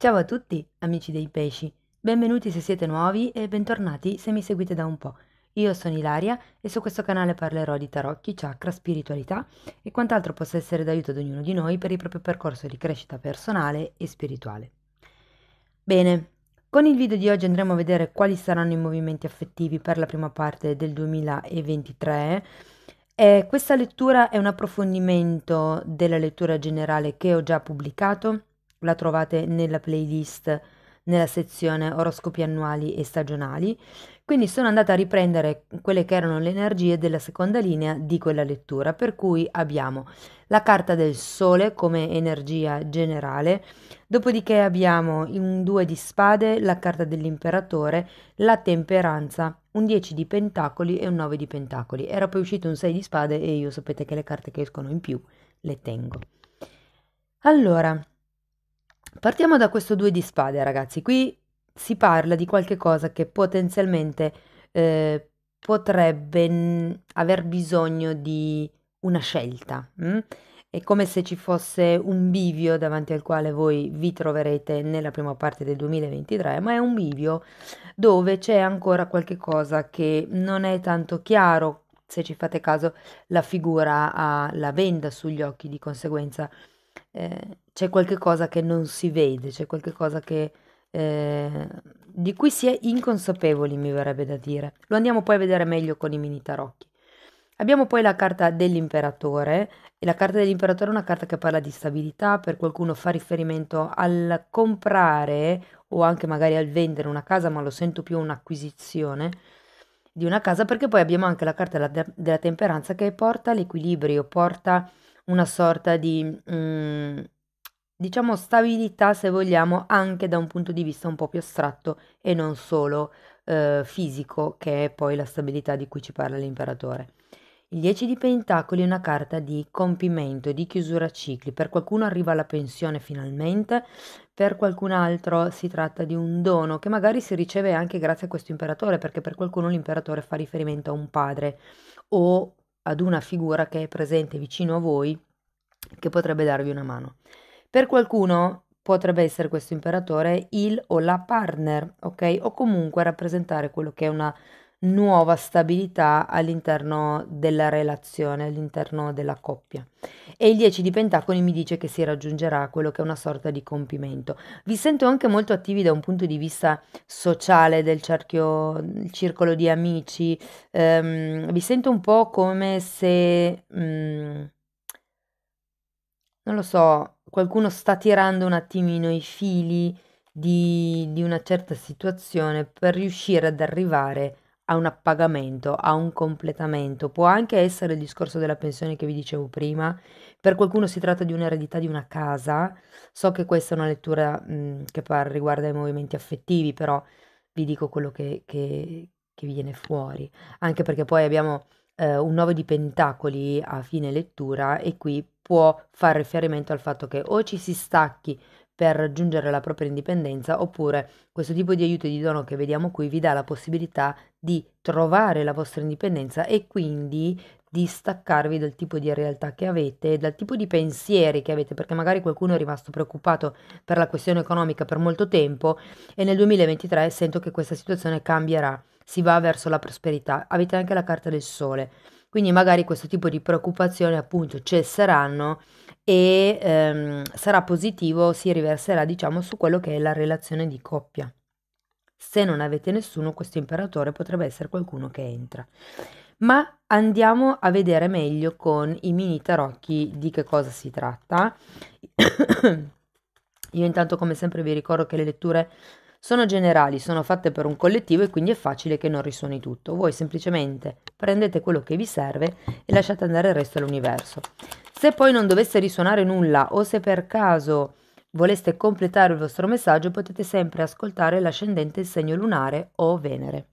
Ciao a tutti, amici dei pesci. Benvenuti se siete nuovi e bentornati se mi seguite da un po'. Io sono Ilaria e su questo canale parlerò di tarocchi, chakra, spiritualità e quant'altro possa essere d'aiuto ad ognuno di noi per il proprio percorso di crescita personale e spirituale. Bene, con il video di oggi andremo a vedere quali saranno i movimenti affettivi per la prima parte del 2023. Questa lettura è un approfondimento della lettura generale che ho già pubblicato, la trovate nella playlist nella sezione oroscopi annuali e stagionali, quindi sono andata a riprendere quelle che erano le energie della seconda linea di quella lettura, per cui abbiamo la carta del sole come energia generale. Dopodiché abbiamo un 2 di spade, la carta dell'imperatore, la temperanza, un 10 di pentacoli e un 9 di pentacoli. Era poi uscito un 6 di spade e io sapete che le carte che escono in più le tengo. Allora, partiamo da questo 2 di spade, ragazzi. Qui si parla di qualche cosa che potenzialmente potrebbe aver bisogno di una scelta. È come se ci fosse un bivio davanti al quale voi vi troverete nella prima parte del 2023, ma è un bivio dove c'è ancora qualche cosa che non è tanto chiaro. Se ci fate caso, la figura ha la benda sugli occhi, di conseguenza c'è qualche cosa che non si vede, c'è qualche cosa che, di cui si è inconsapevoli, mi verrebbe da dire. Lo andiamo poi a vedere meglio con i mini tarocchi. Abbiamo poi la carta dell'imperatore e la carta dell'imperatore è una carta che parla di stabilità, per qualcuno fa riferimento al comprare o anche magari al vendere una casa, ma lo sento più un'acquisizione di una casa, perché poi abbiamo anche la carta della temperanza che porta l'equilibrio, porta una sorta di, diciamo, stabilità, se vogliamo, anche da un punto di vista un po' più astratto e non solo fisico, che è poi la stabilità di cui ci parla l'imperatore. Il 10 di Pentacoli è una carta di compimento, di chiusura a cicli. Per qualcuno arriva la pensione finalmente, per qualcun altro si tratta di un dono che magari si riceve anche grazie a questo imperatore, perché per qualcuno l'imperatore fa riferimento a un padre o ad una figura che è presente vicino a voi che potrebbe darvi una mano. Per qualcuno potrebbe essere questo imperatore il o la partner, ok? O comunque rappresentare quello che è una nuova stabilità all'interno della relazione, all'interno della coppia. E il 10 di Pentacoli mi dice che si raggiungerà quello che è una sorta di compimento. Vi sento anche molto attivi da un punto di vista sociale del cerchio, il circolo di amici. Vi sento un po' come se, non lo so, qualcuno sta tirando un attimino i fili di una certa situazione per riuscire ad arrivare a un appagamento, a un completamento. Può anche essere il discorso della pensione che vi dicevo prima. Per qualcuno si tratta di un'eredità di una casa. So che questa è una lettura, che riguarda i movimenti affettivi, però vi dico quello che viene fuori. Anche perché poi abbiamo un 9 di pentacoli a fine lettura e qui può far riferimento al fatto che o ci si stacchi per raggiungere la propria indipendenza, oppure questo tipo di aiuto e di dono che vediamo qui vi dà la possibilità di trovare la vostra indipendenza e quindi di staccarvi dal tipo di realtà che avete, dal tipo di pensieri che avete, perché magari qualcuno è rimasto preoccupato per la questione economica per molto tempo e nel 2023 sento che questa situazione cambierà, si va verso la prosperità. Avete anche la carta del sole, quindi magari questo tipo di preoccupazioni appunto cesseranno e sarà positivo, si riverserà diciamo su quello che è la relazione di coppia. Se non avete nessuno, questo imperatore potrebbe essere qualcuno che entra. Ma andiamo a vedere meglio con i mini tarocchi di che cosa si tratta. Io intanto come sempre vi ricordo che le letture sono generali, sono fatte per un collettivo e quindi è facile che non risuoni tutto. Voi semplicemente prendete quello che vi serve e lasciate andare il resto all'universo. Se poi non dovesse risuonare nulla o se per caso voleste completare il vostro messaggio, potete sempre ascoltare l'ascendente, il segno lunare o Venere.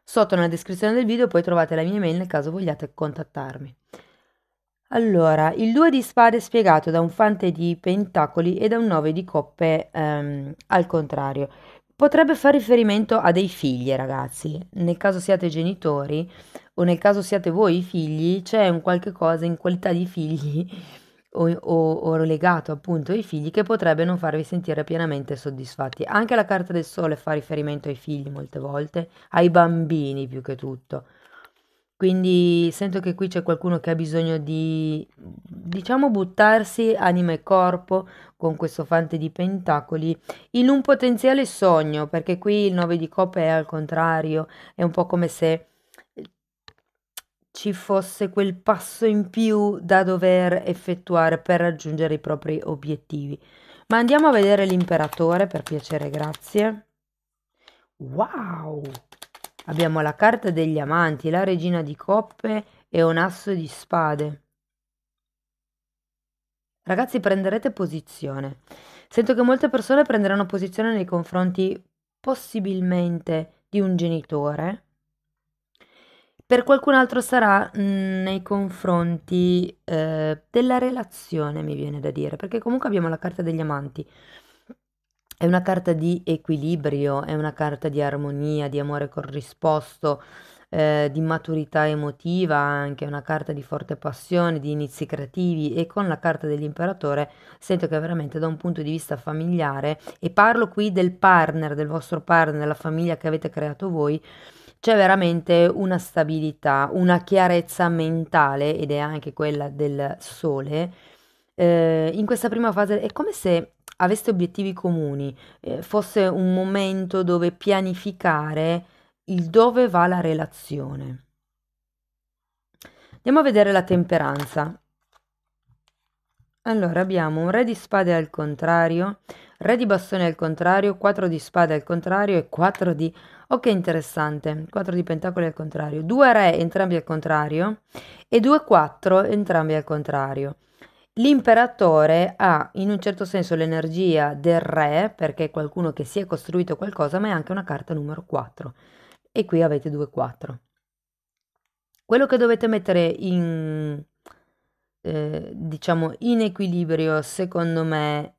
Sotto nella descrizione del video poi trovate la mia email nel caso vogliate contattarmi. Allora, il 2 di spade è spiegato da un fante di pentacoli e da un 9 di coppe al contrario. Potrebbe fare riferimento a dei figli, ragazzi. Nel caso siate genitori o nel caso siate voi i figli, c'è un qualche cosa in qualità di figli o legato appunto ai figli che potrebbe non farvi sentire pienamente soddisfatti. Anche la carta del sole fa riferimento ai figli molte volte, ai bambini più che tutto. Quindi sento che qui c'è qualcuno che ha bisogno di, diciamo, buttarsi anima e corpo con questo fante di pentacoli in un potenziale sogno, perché qui il 9 di coppe è al contrario, è un po' come se ci fosse quel passo in più da dover effettuare per raggiungere i propri obiettivi. Ma andiamo a vedere l'imperatore, per piacere, grazie. Wow! Abbiamo la carta degli amanti, la regina di coppe e un asso di spade. Ragazzi, prenderete posizione. Sento che molte persone prenderanno posizione nei confronti possibilmente di un genitore. Per qualcun altro sarà nei confronti della relazione, mi viene da dire, perché comunque abbiamo la carta degli amanti. È una carta di equilibrio, è una carta di armonia, di amore corrisposto, di maturità emotiva, anche una carta di forte passione, di inizi creativi e con la carta dell'imperatore sento che veramente da un punto di vista familiare, e parlo qui del partner, del vostro partner, della famiglia che avete creato voi, c'è veramente una stabilità, una chiarezza mentale ed è anche quella del sole. In questa prima fase è come se aveste obiettivi comuni, fosse un momento dove pianificare il dove va la relazione. Andiamo a vedere la temperanza. Allora, abbiamo un re di spade al contrario, re di bastoni al contrario, 4 di spade al contrario e 4 di... Ok, interessante, 4 di pentacoli al contrario, 2 re entrambi al contrario e 2 4 entrambi al contrario. L'imperatore ha in un certo senso l'energia del re, perché è qualcuno che si è costruito qualcosa, ma è anche una carta numero 4. E qui avete 2 4. Quello che dovete mettere in, diciamo, in equilibrio, secondo me,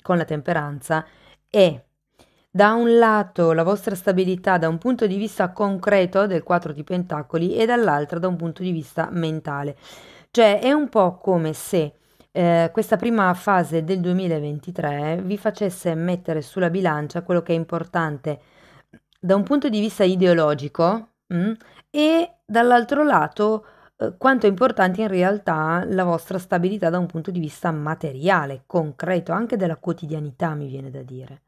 con la temperanza è da un lato la vostra stabilità da un punto di vista concreto del 4 di pentacoli e dall'altro da un punto di vista mentale. Cioè è un po' come se questa prima fase del 2023 vi facesse mettere sulla bilancia quello che è importante da un punto di vista ideologico, e dall'altro lato quanto è importante in realtà la vostra stabilità da un punto di vista materiale, concreto, anche della quotidianità, mi viene da dire.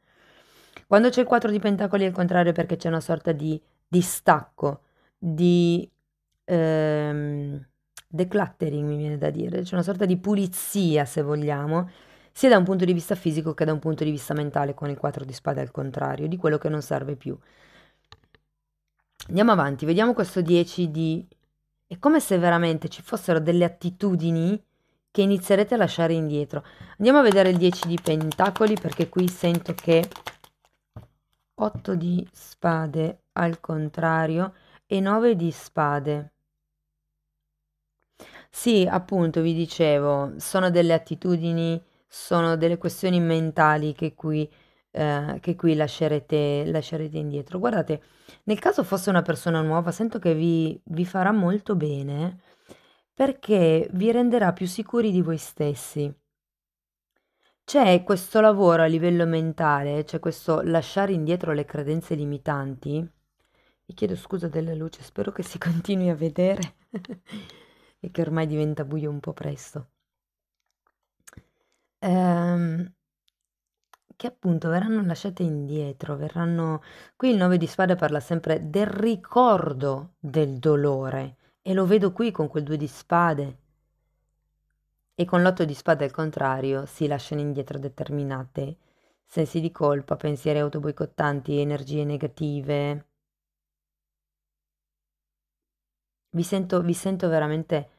Quando c'è il 4 di pentacoli è il contrario perché c'è una sorta di distacco, di ehm, decluttering, mi viene da dire, c'è una sorta di pulizia, se vogliamo, sia da un punto di vista fisico che da un punto di vista mentale, con il 4 di spade al contrario, di quello che non serve più. Andiamo avanti, vediamo questo 10 di... È come se veramente ci fossero delle attitudini che inizierete a lasciare indietro. Andiamo a vedere il 10 di pentacoli perché qui sento che 8 di spade al contrario e 9 di spade. Sì, appunto, vi dicevo, sono delle attitudini, sono delle questioni mentali che qui lascerete indietro. Guardate, nel caso fosse una persona nuova, sento che vi farà molto bene perché vi renderà più sicuri di voi stessi. C'è questo lavoro a livello mentale, c'è questo lasciare indietro le credenze limitanti. Vi chiedo scusa della luce, spero che si continui a vedere e che ormai diventa buio un po' presto. Ehm, che appunto verranno lasciate indietro, verranno... Qui il 9 di spade parla sempre del ricordo del dolore e lo vedo qui con quel 2 di spade. E con l'8 di spade al contrario si lasciano indietro determinate sensi di colpa, pensieri autoboicottanti, energie negative. Vi sento veramente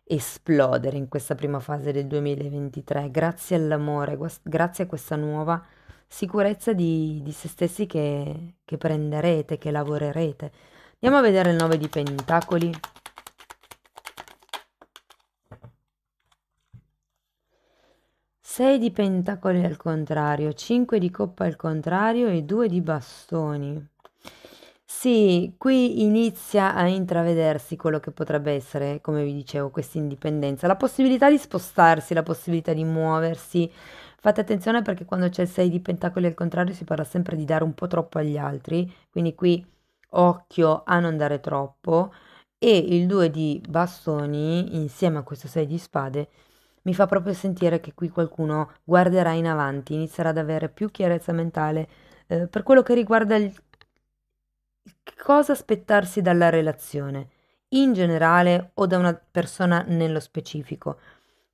esplodere in questa prima fase del 2023, grazie all'amore, grazie a questa nuova sicurezza di se stessi che prenderete, che lavorerete. Andiamo a vedere il 9 di pentacoli. 6 di pentacoli al contrario, 5 di coppa al contrario e 2 di bastoni. Sì, qui inizia a intravedersi quello che potrebbe essere, come vi dicevo, questa indipendenza, la possibilità di spostarsi, la possibilità di muoversi. Fate attenzione perché quando c'è il 6 di pentacoli al contrario si parla sempre di dare un po' troppo agli altri, quindi qui occhio a non dare troppo. E il 2 di bastoni insieme a questo 6 di spade mi fa proprio sentire che qui qualcuno guarderà in avanti, inizierà ad avere più chiarezza mentale per quello che riguarda che cosa aspettarsi dalla relazione, in generale o da una persona nello specifico.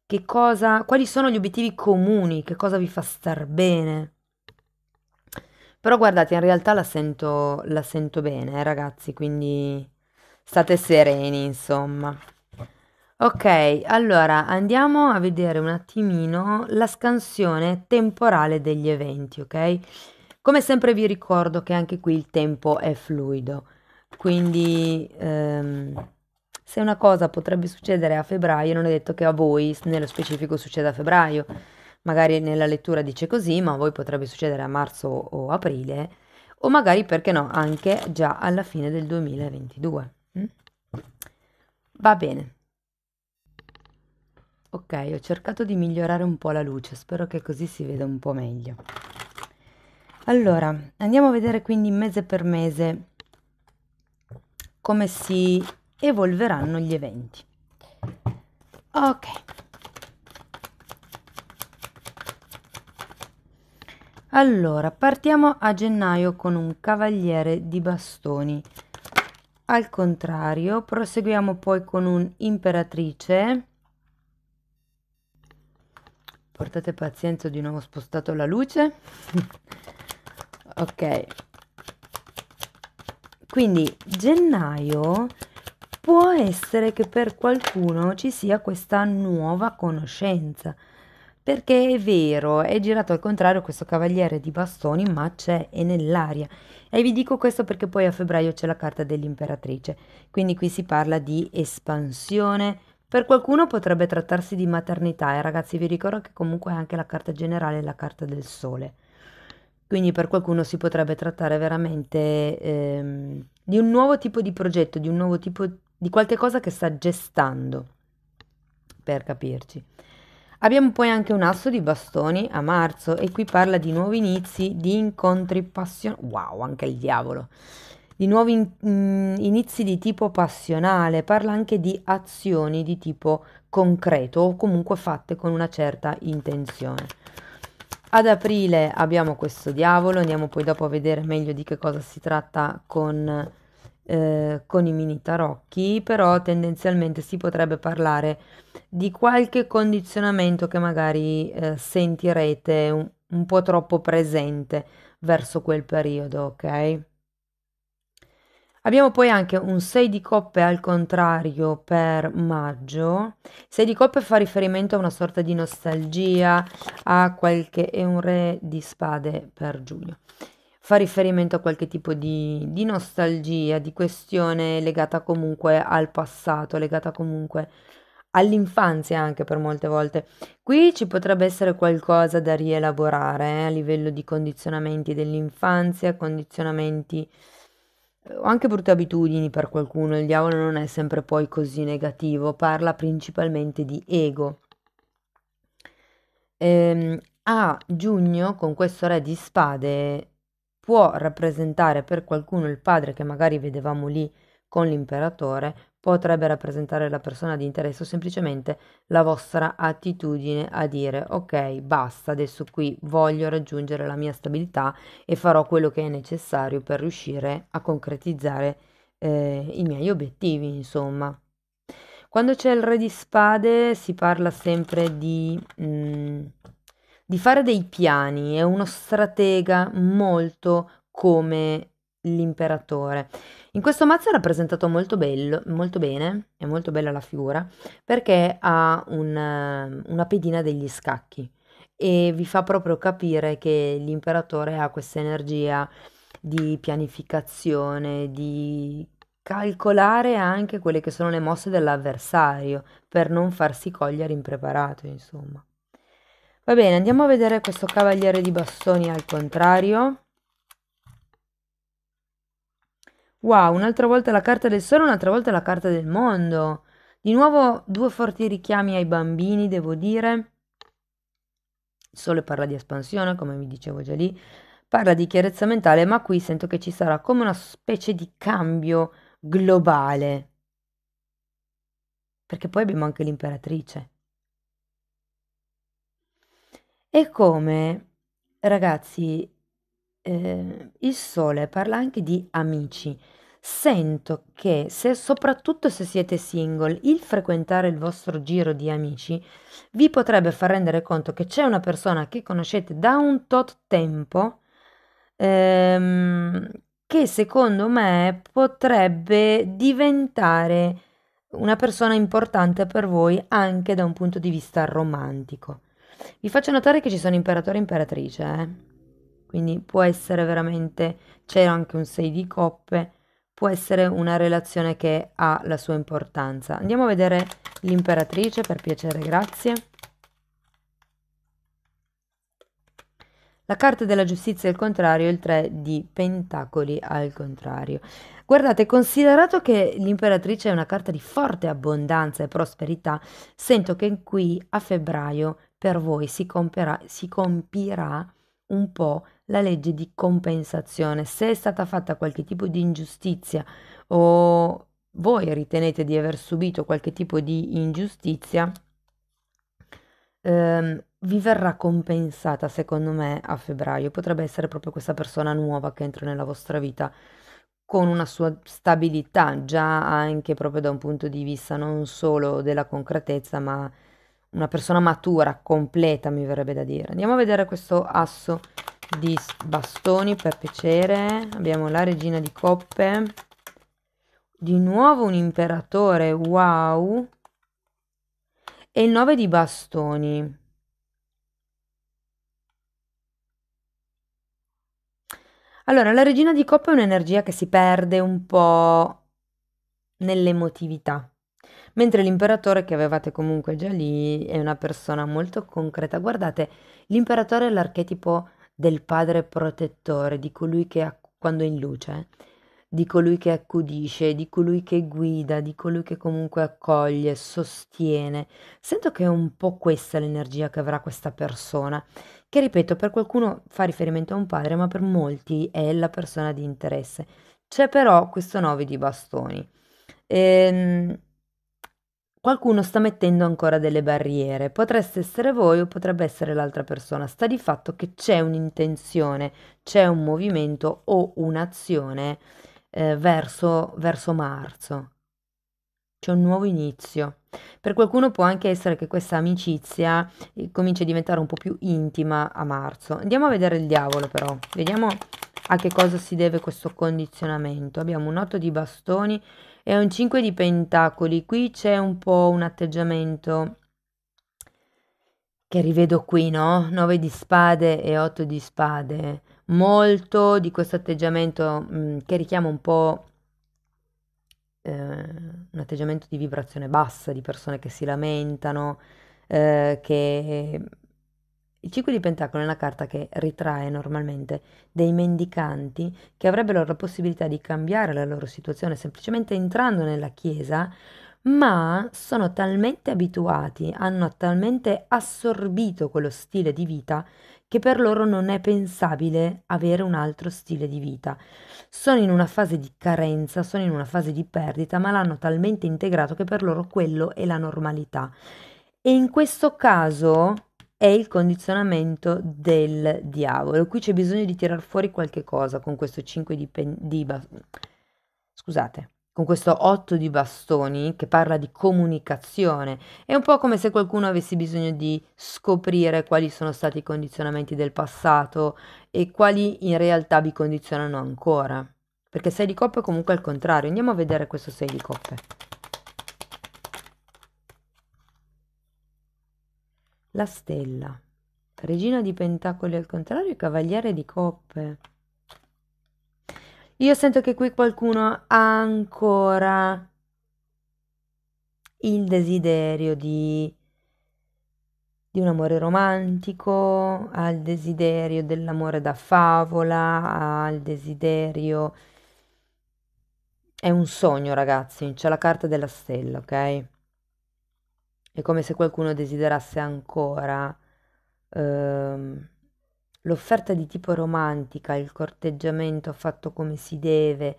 Che cosa, quali sono gli obiettivi comuni, che cosa vi fa star bene. Però guardate, in realtà la sento bene, ragazzi, quindi state sereni, insomma. Ok, allora andiamo a vedere un attimino la scansione temporale degli eventi, ok? Come sempre vi ricordo che anche qui il tempo è fluido, quindi se una cosa potrebbe succedere a febbraio, non è detto che a voi nello specifico succeda a febbraio, magari nella lettura dice così, ma a voi potrebbe succedere a marzo o aprile, o magari, perché no, anche già alla fine del 2022. Va bene. Ok, ho cercato di migliorare un po' la luce, spero che così si veda un po' meglio. Allora, andiamo a vedere quindi mese per mese come si evolveranno gli eventi. Ok, allora partiamo a gennaio con un cavaliere di bastoni. Al contrario, proseguiamo poi con un imperatrice. Portate pazienza, ho di nuovo spostato la luce. Ok, quindi gennaio può essere che per qualcuno ci sia questa nuova conoscenza, perché è vero, è girato al contrario questo cavaliere di bastoni, ma c'è, è nell'aria. E vi dico questo perché poi a febbraio c'è la carta dell'imperatrice, quindi qui si parla di espansione. Per qualcuno potrebbe trattarsi di maternità e ragazzi vi ricordo che comunque anche la carta generale è la carta del sole. Quindi per qualcuno si potrebbe trattare veramente di un nuovo tipo di progetto, di un nuovo tipo di qualche cosa che sta gestando, per capirci. Abbiamo poi anche un asso di bastoni a marzo e qui parla di nuovi inizi, di incontri passionali. Wow, anche il diavolo. Di nuovi inizi di tipo passionale, parla anche di azioni di tipo concreto o comunque fatte con una certa intenzione. Ad aprile abbiamo questo diavolo, andiamo poi dopo a vedere meglio di che cosa si tratta con i mini tarocchi, però tendenzialmente si potrebbe parlare di qualche condizionamento che magari sentirete un po' troppo presente verso quel periodo, ok? Abbiamo poi anche un 6 di coppe al contrario per maggio. 6 di coppe fa riferimento a una sorta di nostalgia, a qualche... e un re di spade per giugno. Fa riferimento a qualche tipo di nostalgia, di questione legata comunque al passato, legata comunque all'infanzia anche per molte volte. Qui ci potrebbe essere qualcosa da rielaborare, a livello di condizionamenti dell'infanzia, condizionamenti o anche brutte abitudini per qualcuno. Il diavolo non è sempre poi così negativo, parla principalmente di ego. A giugno, con questo re di spade, può rappresentare per qualcuno il padre che magari vedevamo lì con l'imperatore, potrebbe rappresentare la persona di interesse o semplicemente la vostra attitudine a dire ok, basta, adesso qui voglio raggiungere la mia stabilità e farò quello che è necessario per riuscire a concretizzare i miei obiettivi, insomma. Quando c'è il re di spade si parla sempre di fare dei piani, è uno stratega molto come l'imperatore. In questo mazzo è rappresentato molto bello, molto bene, è molto bella la figura, perché ha una pedina degli scacchi e vi fa proprio capire che l'imperatore ha questa energia di pianificazione, di calcolare anche quelle che sono le mosse dell'avversario per non farsi cogliere impreparato, insomma. Va bene, andiamo a vedere questo cavaliere di bastoni al contrario. Wow, un'altra volta la carta del sole, un'altra volta la carta del mondo. Di nuovo due forti richiami ai bambini, devo dire. Il sole parla di espansione, come vi dicevo già lì, parla di chiarezza mentale, ma qui sento che ci sarà come una specie di cambio globale, perché poi abbiamo anche l'imperatrice. E come, ragazzi, il sole parla anche di amici. Sento che se, soprattutto se siete single, il frequentare il vostro giro di amici vi potrebbe far rendere conto che c'è una persona che conoscete da un tot tempo, ehm, che secondo me potrebbe diventare una persona importante per voi anche da un punto di vista romantico. Vi faccio notare che ci sono imperatore e imperatrice, quindi può essere veramente, c'è anche un 6 di coppe, può essere una relazione che ha la sua importanza. Andiamo a vedere l'imperatrice, per piacere, grazie. La carta della giustizia al contrario, il 3 di pentacoli al contrario. Guardate, considerato che l'imperatrice è una carta di forte abbondanza e prosperità, sento che qui a febbraio per voi si compirà un po' la legge di compensazione. Se è stata fatta qualche tipo di ingiustizia o voi ritenete di aver subito qualche tipo di ingiustizia, vi verrà compensata secondo me a febbraio. Potrebbe essere proprio questa persona nuova che entra nella vostra vita con una sua stabilità, già anche proprio da un punto di vista non solo della concretezza, ma una persona matura, completa, mi verrebbe da dire. Andiamo a vedere questo asso di bastoni, per piacere. Abbiamo la regina di coppe. Di nuovo un imperatore, wow. E il 9 di bastoni. Allora, la regina di coppe è un'energia che si perde un po' nell'emotività, mentre l'imperatore che avevate comunque già lì è una persona molto concreta. Guardate, l'imperatore è l'archetipo del padre protettore, di colui che quando è in luce, di colui che accudisce, di colui che guida, di colui che comunque accoglie, sostiene. Sento che è un po' questa l'energia che avrà questa persona, che ripeto, per qualcuno fa riferimento a un padre, ma per molti è la persona di interesse. C'è però questo 9 di bastoni. Ehm, Qualcuno sta mettendo ancora delle barriere. Potreste essere voi o potrebbe essere l'altra persona. Sta di fatto che c'è un'intenzione, c'è un movimento o un'azione verso marzo. C'è un nuovo inizio. Per qualcuno può anche essere che questa amicizia cominci a diventare un po' più intima a marzo. Andiamo a vedere il diavolo però. Vediamo a che cosa si deve questo condizionamento. Abbiamo un 8 di bastoni e un 5 di pentacoli. Qui c'è un po' un atteggiamento che rivedo qui, no? 9 di spade e 8 di spade. Molto di questo atteggiamento che richiama un po' un atteggiamento di vibrazione bassa, di persone che si lamentano, che il 5 di Pentacoli è una carta che ritrae normalmente dei mendicanti che avrebbero la possibilità di cambiare la loro situazione semplicemente entrando nella chiesa, ma sono talmente abituati, hanno talmente assorbito quello stile di vita che per loro non è pensabile avere un altro stile di vita. Sono in una fase di carenza, sono in una fase di perdita, ma l'hanno talmente integrato che per loro quello è la normalità. E in questo caso è il condizionamento del diavolo. Qui c'è bisogno di tirar fuori qualche cosa con questo 5 scusate, con questo 8 di bastoni che parla di comunicazione. È un po' come se qualcuno avesse bisogno di scoprire quali sono stati i condizionamenti del passato e quali in realtà vi condizionano ancora. Perché 6 di coppe è comunque al contrario. Andiamo a vedere questo 6 di coppe. La stella. Regina di pentacoli al contrario, cavaliere di coppe. Io sento che qui qualcuno ha ancora il desiderio di un amore romantico, ha il desiderio dell'amore da favola, ha il desiderio È un sogno, ragazzi, c'è la carta della stella, ok? È come se qualcuno desiderasse ancora ehm, l'offerta di tipo romantica, il corteggiamento fatto come si deve,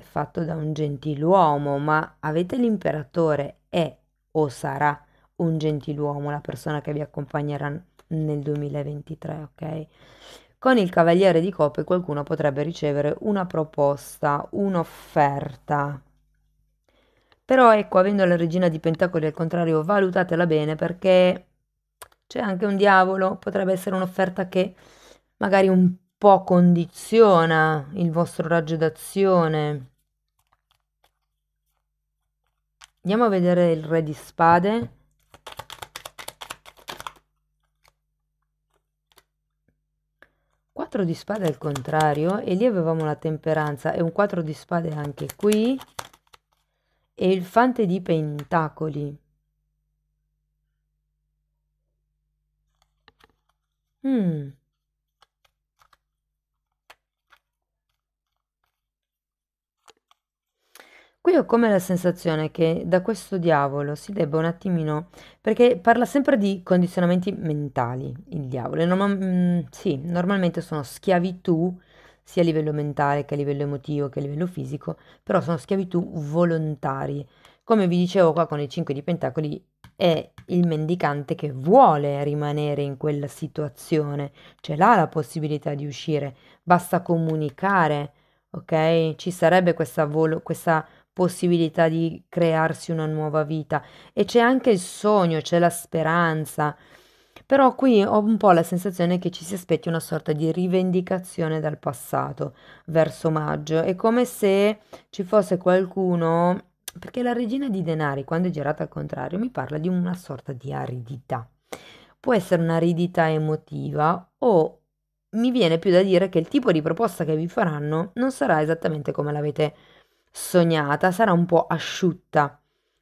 fatto da un gentiluomo, ma avete l'imperatore, è o sarà un gentiluomo, la persona che vi accompagnerà nel 2023, ok? Con il Cavaliere di Coppe qualcuno potrebbe ricevere una proposta, un'offerta. Però ecco, avendo la Regina di Pentacoli al contrario, valutatela bene perché c'è anche un diavolo, potrebbe essere un'offerta che magari un po' condiziona il vostro raggio d'azione. Andiamo a vedere il Re di Spade. 4 di spade al contrario, e lì avevamo la temperanza e un 4 di spade anche qui, e il Fante di Pentacoli. Mm. Qui ho come la sensazione che da questo diavolo si debba un attimino, perché parla sempre di condizionamenti mentali, il diavolo, e sì, normalmente sono schiavitù sia a livello mentale che a livello emotivo che a livello fisico, però sono schiavitù volontarie. Come vi dicevo qua con i 5 di Pentacoli, è il mendicante che vuole rimanere in quella situazione, ce l'ha la possibilità di uscire, basta comunicare, ok? Ci sarebbe questa possibilità di crearsi una nuova vita e c'è anche il sogno, c'è la speranza. Però qui ho un po' la sensazione che ci si aspetti una sorta di rivendicazione dal passato verso maggio. È come se ci fosse qualcuno, perché la regina di denari, quando è girata al contrario, mi parla di una sorta di aridità. Può essere un'aridità emotiva o mi viene più da dire che il tipo di proposta che vi faranno non sarà esattamente come l'avete sognata, sarà un po' asciutta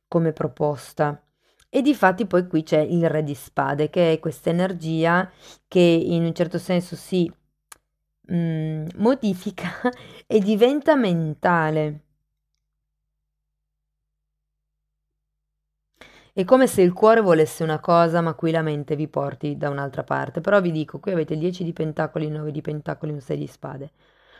come proposta. E difatti poi qui c'è il Re di Spade, che è questa energia che in un certo senso si modifica e diventa mentale. È come se il cuore volesse una cosa, ma qui la mente vi porti da un'altra parte. Però vi dico, qui avete il 10 di pentacoli, il 9 di pentacoli, un 6 di spade.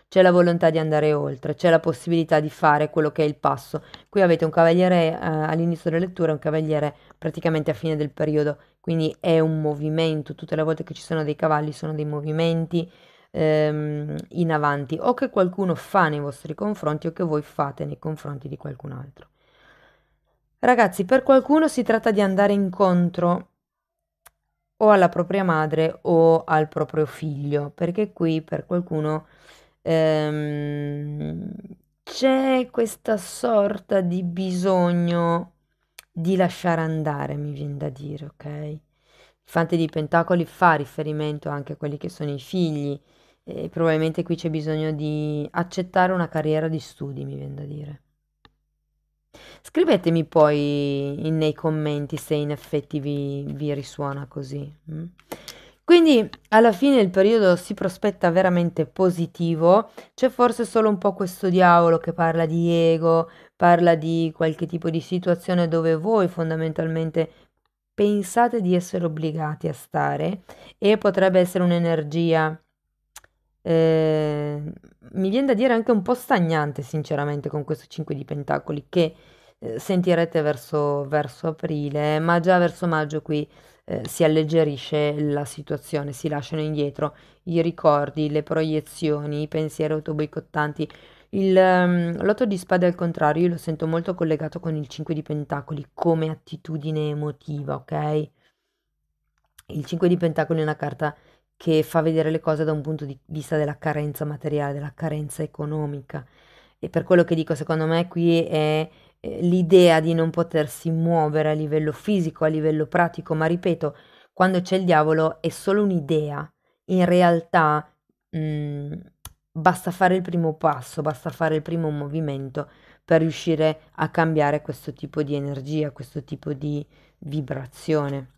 C'è la volontà di andare oltre, c'è la possibilità di fare quello che è il passo. Qui avete un cavaliere all'inizio della lettura e un cavaliere praticamente a fine del periodo, quindi è un movimento. Tutte le volte che ci sono dei cavalli sono dei movimenti in avanti, o che qualcuno fa nei vostri confronti o che voi fate nei confronti di qualcun altro. Ragazzi, per qualcuno si tratta di andare incontro o alla propria madre o al proprio figlio, perché qui per qualcuno ehm, c'è questa sorta di bisogno di lasciare andare, mi viene da dire, ok? Il Fante di Pentacoli fa riferimento anche a quelli che sono i figli, e probabilmente qui c'è bisogno di accettare una carriera di studi, mi viene da dire. Scrivetemi poi nei commenti se in effetti vi risuona così. Mm. Quindi alla fine il periodo si prospetta veramente positivo, c'è forse solo un po' questo diavolo che parla di ego, parla di qualche tipo di situazione dove voi fondamentalmente pensate di essere obbligati a stare e potrebbe essere un'energia, eh, mi viene da dire anche un po' stagnante, sinceramente, con questo 5 di Pentacoli che sentirete verso aprile, ma già verso maggio qui si alleggerisce la situazione, si lasciano indietro i ricordi, le proiezioni, i pensieri autoboicottanti. L'otto di spade al contrario, io lo sento molto collegato con il 5 di Pentacoli come attitudine emotiva, ok? Il 5 di Pentacoli è una carta che fa vedere le cose da un punto di vista della carenza materiale, della carenza economica. E per quello che dico, secondo me qui è l'idea di non potersi muovere a livello fisico, a livello pratico, ma ripeto, quando c'è il diavolo è solo un'idea. In realtà, mh, basta fare il primo passo, basta fare il primo movimento per riuscire a cambiare questo tipo di energia, questo tipo di vibrazione.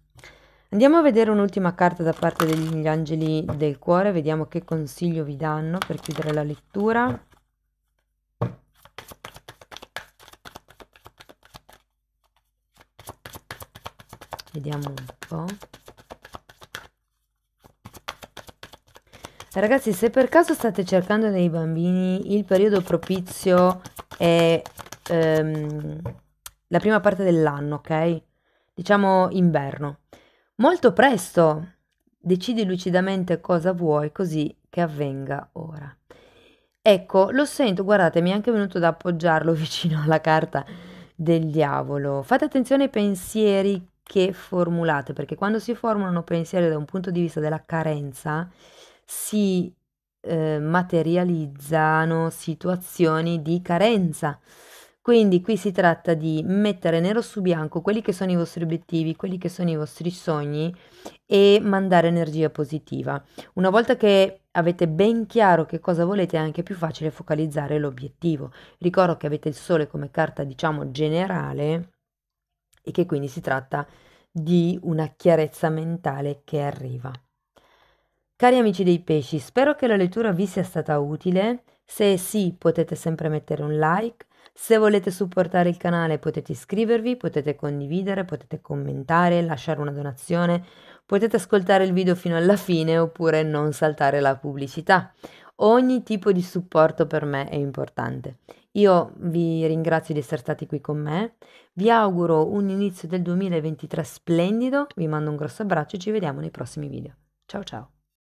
Andiamo a vedere un'ultima carta da parte degli angeli del cuore, vediamo che consiglio vi danno per chiudere la lettura. Vediamo un po'. Ragazzi, se per caso state cercando dei bambini, il periodo propizio è la prima parte dell'anno, ok? Diciamo inverno. Molto presto decidi lucidamente cosa vuoi, così che avvenga ora. Ecco, lo sento, guardate, mi è anche venuto da appoggiarlo vicino alla carta del diavolo. Fate attenzione ai pensieri che formulate, perché quando si formulano pensieri da un punto di vista della carenza, si materializzano situazioni di carenza. Quindi qui si tratta di mettere nero su bianco quelli che sono i vostri obiettivi, quelli che sono i vostri sogni e mandare energia positiva. Una volta che avete ben chiaro che cosa volete, è anche più facile focalizzare l'obiettivo. Ricordo che avete il sole come carta, diciamo, generale e che quindi si tratta di una chiarezza mentale che arriva. Cari amici dei pesci, spero che la lettura vi sia stata utile. Se sì, potete sempre mettere un like. Se volete supportare il canale potete iscrivervi, potete condividere, potete commentare, lasciare una donazione, potete ascoltare il video fino alla fine oppure non saltare la pubblicità. Ogni tipo di supporto per me è importante. Io vi ringrazio di essere stati qui con me, vi auguro un inizio del 2023 splendido, vi mando un grosso abbraccio e ci vediamo nei prossimi video. Ciao ciao!